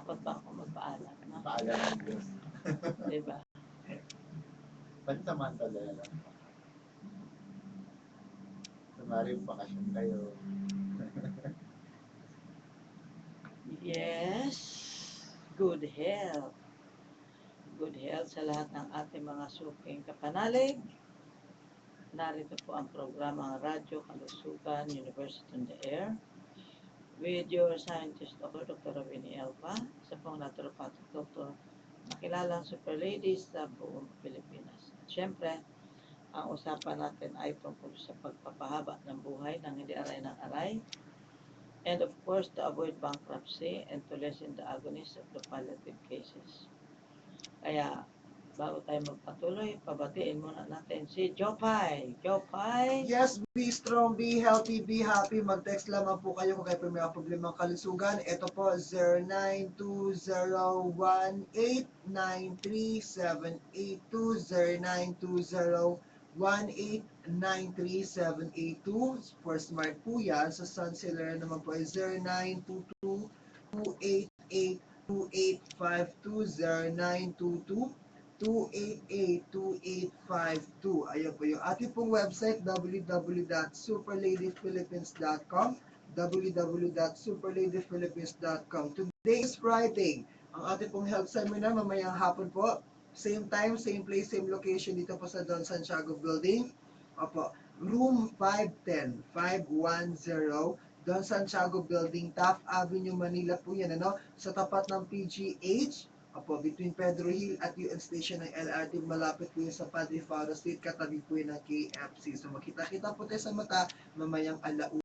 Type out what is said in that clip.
dapat ba ako magpaalam? No? Paalam ng Diyos. Diba? Pansamantala lang. Kunwari, bakasyon kayo. Yes. Good health. Good health sa lahat ng ating mga suking kapanalig. Narito po ang programang Radyo Kalusugan, University on the Air. With your scientist, Dr. Ravini Elva, isa pong naturopathic doctor, nakilalang super ladies sa buong Pilipinas. At syempre, ang usapan natin ay tungkol sa pagpapahaba ng buhay ng hindi aray ng aray. And of course, to avoid bankruptcy and to lessen the agonies of the palliative cases. Kaya, bago tayo magpatuloy, pabatiin muna natin si Jopay. Jopay! Yes, be strong, be healthy, be happy. Mag-text lamang po kayo kung kayo po may mga problemang kalusugan. Ito po, 0920-1893782, 0920-1893782. For Smart po yan. Sa Sunsealer naman po ay 0922-288-2852, 0922-288-2852. Ayan po yung ating pong website, www.superladyphilippines.com, www.superladyphilippines.com. Today is Friday. Ang ating pong health seminar mamayang hapon po. Same time, same place, same location dito po sa Don Santiago Building. Opo, room 510, 510, Don Santiago Building, Taft Avenue, Manila po yan, ano? Sa tapat ng PGH, opo, between Pedro Hill at UN Station ng LRT, malapit po yun sa Padre Faro Street, katabi po yun ng KFC. So makita-kita po tayo sa mata mamayang alauna.